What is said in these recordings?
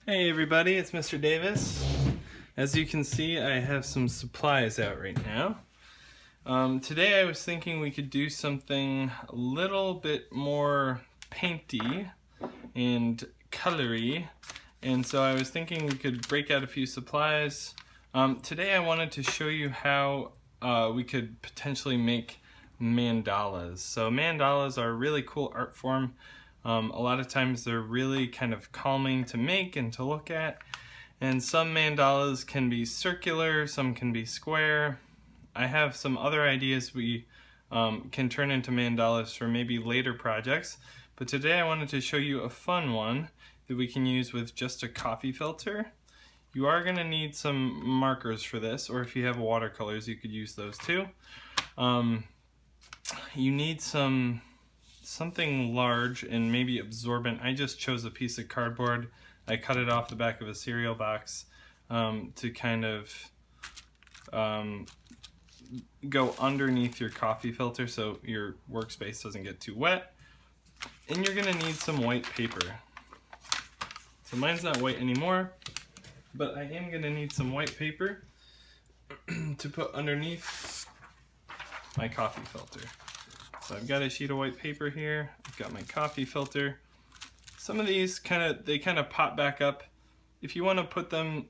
Hey everybody, it's Mr. Davis. As you can see, I have some supplies out right now. Today I was thinking we could do something a little bit more painty and colory, and so I was thinking we could break out a few supplies. Today I wanted to show you how we could potentially make mandalas. So mandalas are a really cool art form. A lot of times they're really kind of calming to make and to look at, and some mandalas can be circular, some can be square. I have some other ideas we can turn into mandalas for maybe later projects, but today I wanted to show you a fun one that we can use with just a coffee filter. You are going to need some markers for this, or if you have watercolors you could use those too. You need something large and maybe absorbent. I just chose a piece of cardboard. I cut it off the back of a cereal box to kind of go underneath your coffee filter so your workspace doesn't get too wet. And you're gonna need some white paper. So mine's not white anymore, but I am gonna need some white paper to put underneath my coffee filter. So I've got a sheet of white paper here, I've got my coffee filter. Some of these kind of pop back up. If you want to put them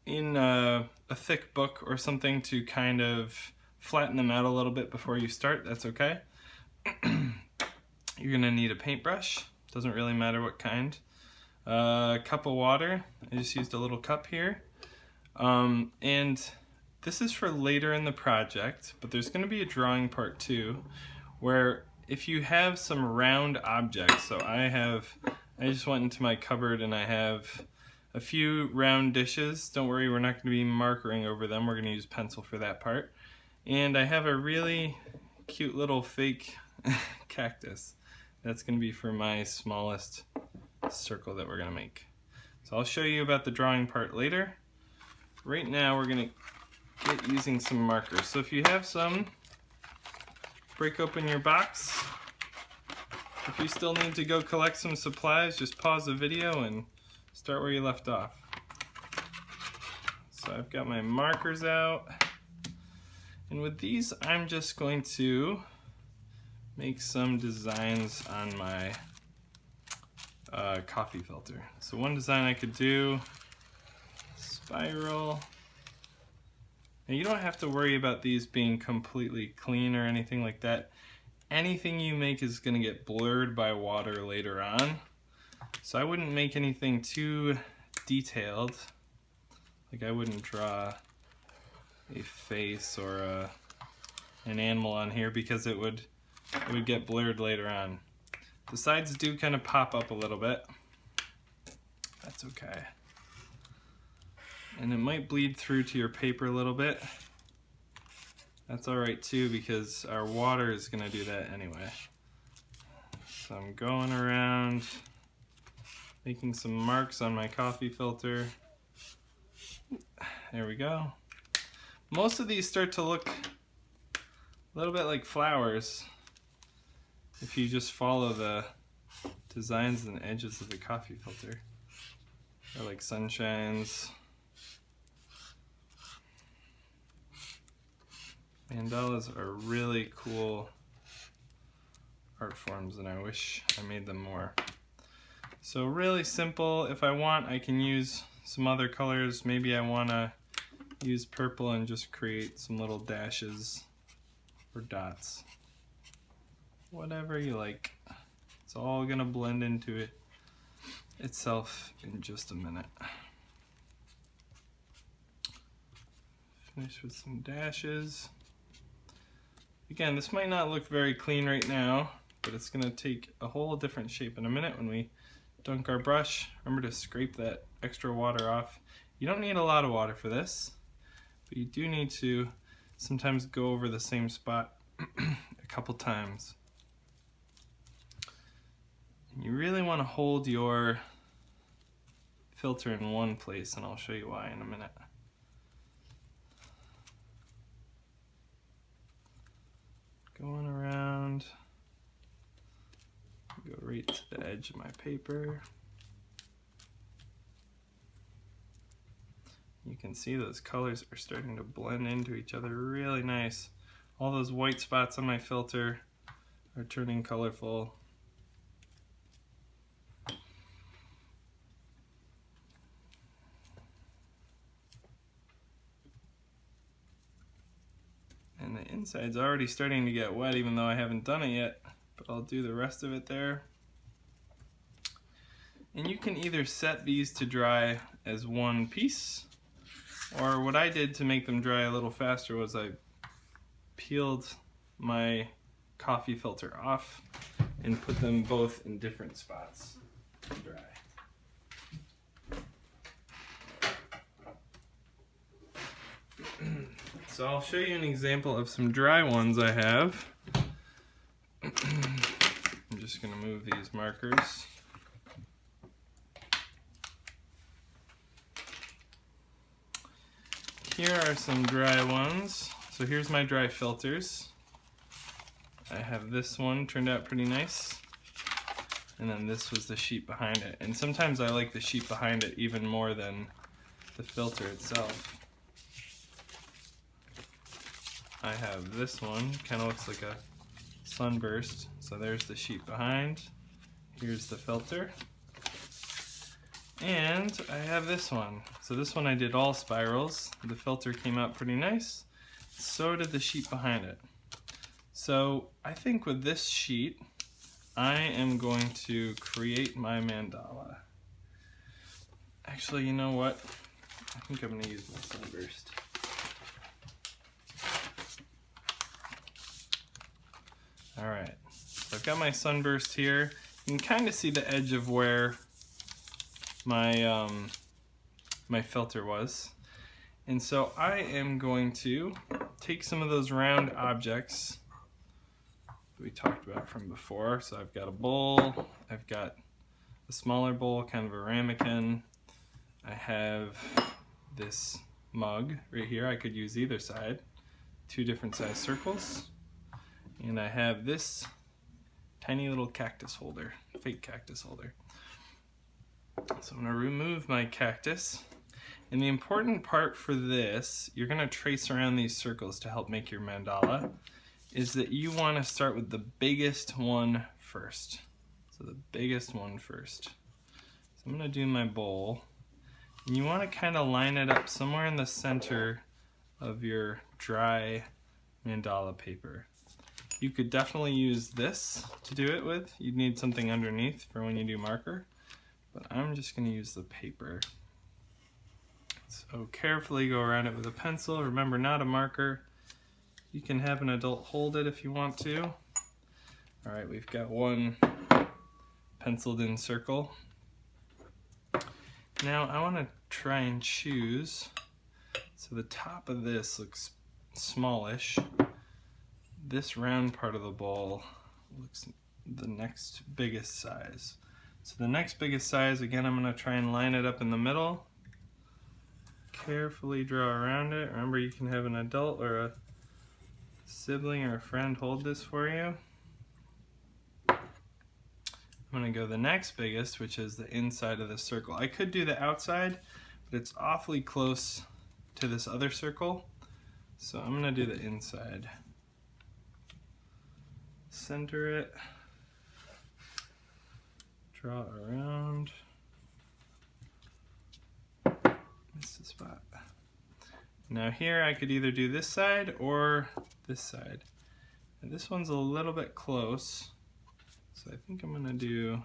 in a thick book or something to kind of flatten them out a little bit before you start, that's okay. You're gonna need a paintbrush, doesn't really matter what kind. A cup of water, I just used a little cup here. And this is for later in the project, but there's gonna be a drawing part too, where if you have some round objects, so I just went into my cupboard and I have a few round dishes. Don't worry, we're not going to be markering over them, we're going to use pencil for that part. And I have a really cute little fake cactus. That's going to be for my smallest circle that we're going to make. So I'll show you about the drawing part later. Right now we're going to get using some markers. So if you have some, break open your box. If you still need to go collect some supplies, just pause the video and start where you left off. So I've got my markers out, and with these I'm just going to make some designs on my coffee filter. So one design I could do, spiral. Now you don't have to worry about these being completely clean or anything like that. Anything you make is going to get blurred by water later on. So I wouldn't make anything too detailed. Like I wouldn't draw a face or an animal on here because it would get blurred later on. The sides do kind of pop up a little bit. That's okay. And it might bleed through to your paper a little bit. That's alright too, because our water is going to do that anyway. So I'm going around making some marks on my coffee filter. There we go. Most of these start to look a little bit like flowers if you just follow the designs and edges of the coffee filter. They're like sunshines. Mandalas are really cool art forms and I wish I made them more. So really simple. If I want, I can use some other colors. Maybe I want to use purple and just create some little dashes or dots. Whatever you like. It's all gonna blend into it itself in just a minute. Finish with some dashes. Again, this might not look very clean right now, but it's going to take a whole different shape in a minute when we dunk our brush. Remember to scrape that extra water off. You don't need a lot of water for this, but you do need to sometimes go over the same spot a couple times. And you really want to hold your filter in one place, and I'll show you why in a minute. Going around, go right to the edge of my paper. You can see those colors are starting to blend into each other really nice. All those white spots on my filter are turning colorful. And the inside's already starting to get wet even though I haven't done it yet, but I'll do the rest of it there. And you can either set these to dry as one piece, or what I did to make them dry a little faster was I peeled my coffee filter off and put them both in different spots to dry. So I'll show you an example of some dry ones I have. I'm just going to move these markers. Here are some dry ones. So here's my dry filters. I have this one, turned out pretty nice. And then this was the sheet behind it. And sometimes I like the sheet behind it even more than the filter itself. I have this one, kind of looks like a sunburst. So there's the sheet behind. Here's the filter. And I have this one. So this one I did all spirals. The filter came out pretty nice. So did the sheet behind it. So I think with this sheet, I am going to create my mandala. Actually, you know what? I think I'm going to use my sunburst. Alright, so I've got my sunburst here. You can kind of see the edge of where my my filter was. And so I am going to take some of those round objects that we talked about from before. So I've got a bowl, I've got a smaller bowl, kind of a ramekin. I have this mug right here. I could use either side. 2 different size circles. And I have this tiny little cactus holder, fake cactus holder. So I'm going to remove my cactus. And the important part for this, you're going to trace around these circles to help make your mandala, is that you want to start with the biggest one first. So the biggest one first. So I'm going to do my bowl. And you want to kind of line it up somewhere in the center of your dry mandala paper. You could definitely use this to do it with. You'd need something underneath for when you do marker. But I'm just going to use the paper. So carefully go around it with a pencil. Remember, not a marker. You can have an adult hold it if you want to. Alright, we've got one penciled in circle. Now I want to try and choose. So the top of this looks smallish. This round part of the bowl looks the next biggest size. So the next biggest size, again, I'm going to try and line it up in the middle. Carefully draw around it. Remember, you can have an adult or a sibling or a friend hold this for you. I'm going to go the next biggest, which is the inside of the circle. I could do the outside, but it's awfully close to this other circle. So I'm going to do the inside. Center it. Draw around. Miss the spot. Now here I could either do this side or this side. And this one's a little bit close. So I think I'm going to do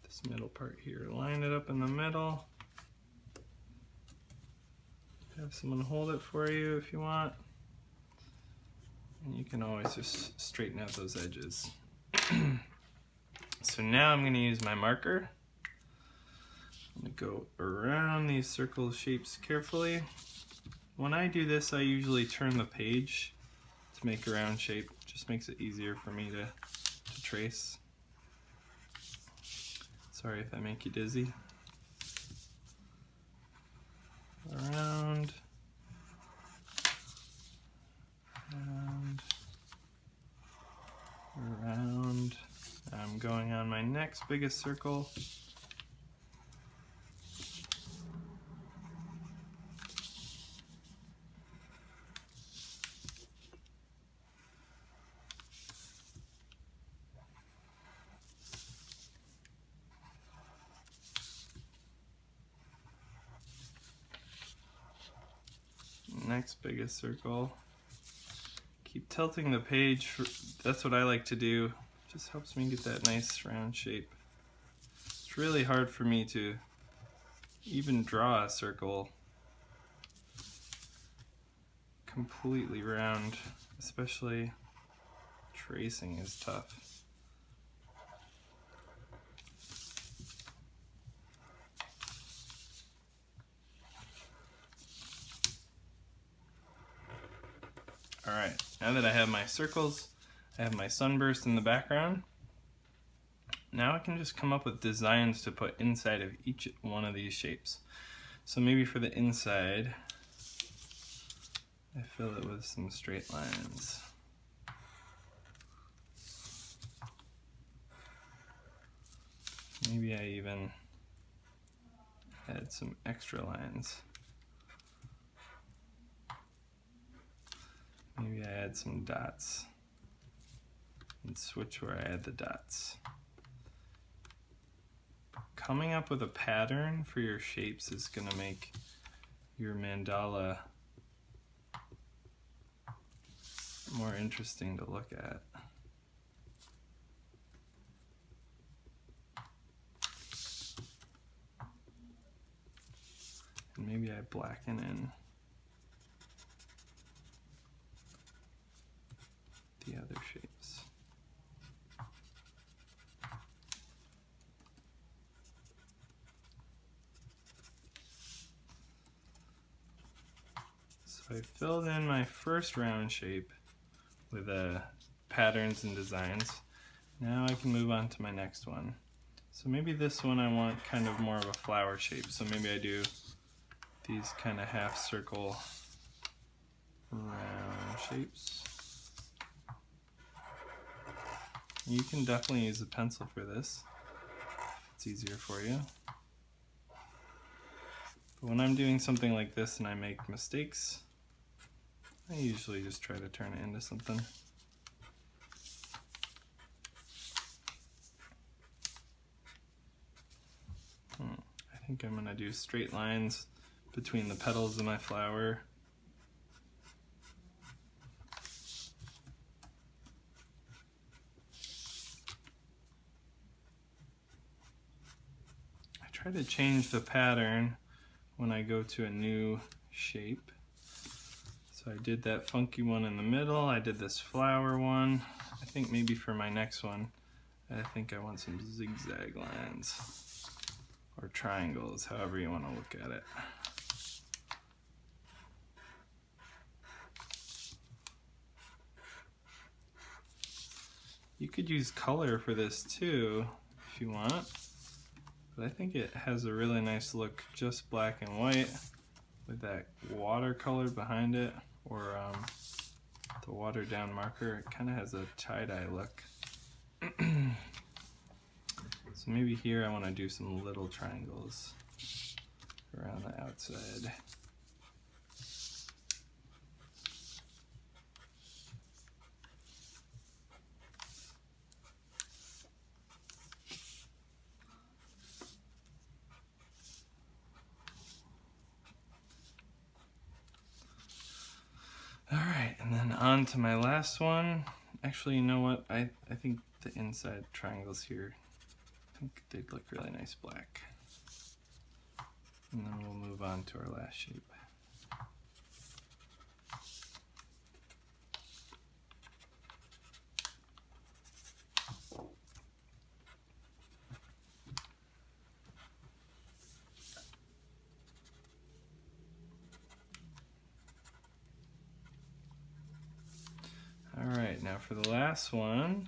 this middle part here. Line it up in the middle. Have someone hold it for you if you want. And you can always just straighten out those edges. So now I'm going to use my marker. I'm going to go around these circle shapes carefully. When I do this, I usually turn the page to make a round shape. It just makes it easier for me to trace. Sorry if I make you dizzy. Around. Around. I'm going on my next biggest circle. next biggest circle. Keep tilting the page, that's what I like to do. Just helps me get that nice round shape. It's really hard for me to even draw a circle completely round, especially tracing is tough. Alright, now that I have my circles, I have my sunburst in the background. Now I can just come up with designs to put inside of each one of these shapes. So maybe for the inside, I fill it with some straight lines. Maybe I even add some extra lines. Maybe I add some dots and switch where I add the dots. Coming up with a pattern for your shapes is going to make your mandala more interesting to look at. And maybe I blacken in the other shapes. So I filled in my first round shape with patterns and designs. Now I can move on to my next one. So maybe this one I want kind of more of a flower shape. So maybe I do these kind of half circle round shapes. You can definitely use a pencil for this. It's easier for you. But when I'm doing something like this and I make mistakes, I usually just try to turn it into something. I think I'm gonna do straight lines between the petals of my flower. I try to change the pattern when I go to a new shape. So I did that funky one in the middle, I did this flower one. I think maybe for my next one, I think I want some zigzag lines or triangles, however you want to look at it. You could use color for this too if you want, but I think it has a really nice look, just black and white with that watercolor behind it, or the watered down marker. It kind of has a tie-dye look. So maybe here I want to do some little triangles around the outside. Alright, and then on to my last one. Actually, you know what? I think the inside triangles here, I think they'd look really nice black. And then we'll move on to our last shape. Alright, now for the last one,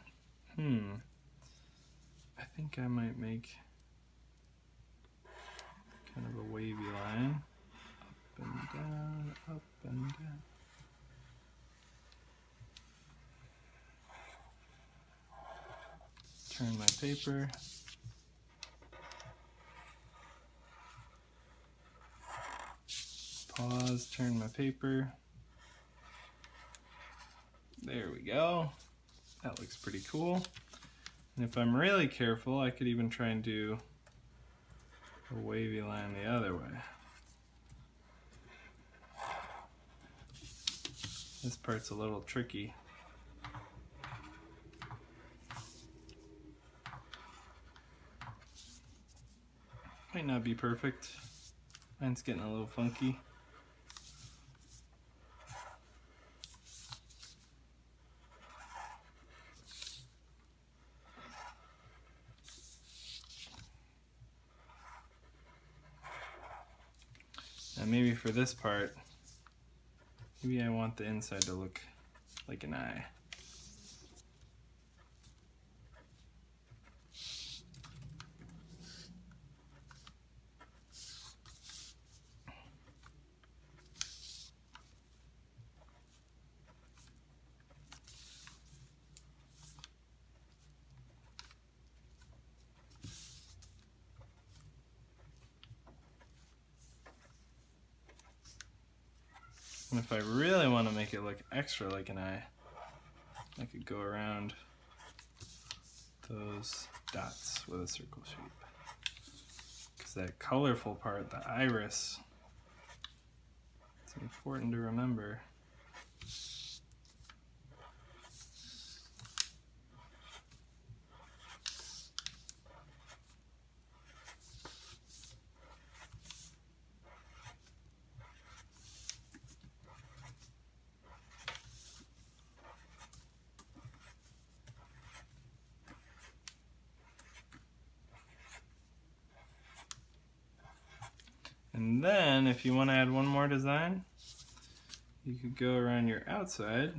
I think I might make kind of a wavy line, up and down, up and down. Turn my paper. Pause, turn my paper. There we go. That looks pretty cool. And if I'm really careful, I could even try and do a wavy line the other way. This part's a little tricky. Might not be perfect. Mine's getting a little funky. Now maybe for this part, maybe I want the inside to look like an eye. And if I really want to make it look extra like an eye, I could go around those dots with a circle shape. Because that colorful part, the iris, it's important to remember. And then, if you want to add one more design, you could go around your outside.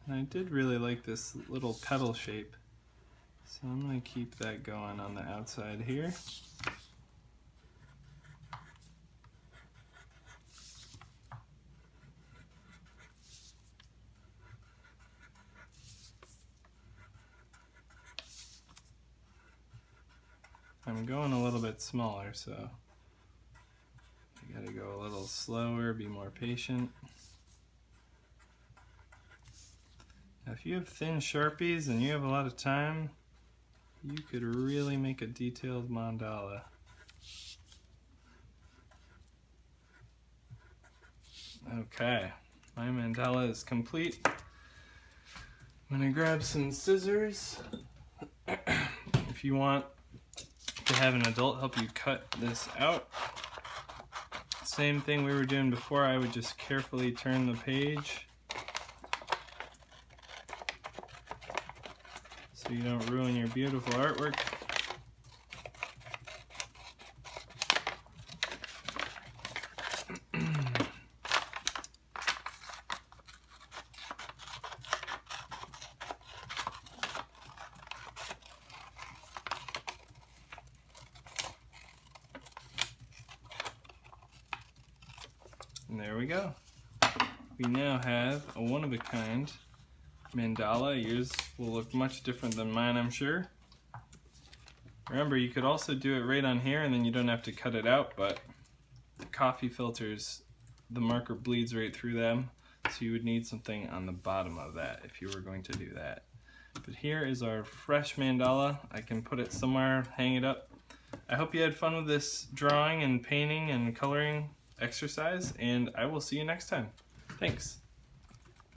And I did really like this little petal shape, so I'm going to keep that going on the outside here. I'm going a little bit smaller, so I gotta go a little slower, be more patient. Now, if you have thin Sharpies and you have a lot of time, you could really make a detailed mandala. Okay, my mandala is complete. I'm gonna grab some scissors. If you want to have an adult help you cut this out, same thing we were doing before, I would just carefully turn the page so you don't ruin your beautiful artwork. And there we go. We now have a one-of-a-kind mandala. Yours will look much different than mine, I'm sure. Remember, you could also do it right on here and then you don't have to cut it out, but the coffee filters, the marker bleeds right through them, so you would need something on the bottom of that if you were going to do that. But here is our fresh mandala. I can put it somewhere, hang it up. I hope you had fun with this drawing and painting and coloring exercise, and I will see you next time. Thanks.